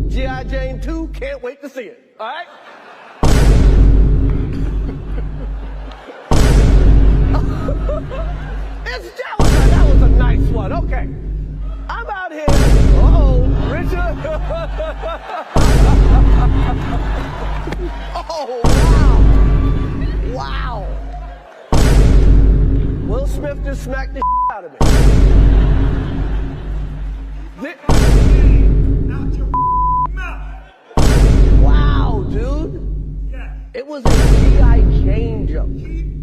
G.I. Jane 2, can't wait to see it. All right? That was a nice one. Okay. I'm out here. Uh-oh, Richard. Oh, wow. Wow. Will Smith just smacked the out of me. Out your mouth. Wow, dude. Yeah. It was a G.I. Jane joke. Keep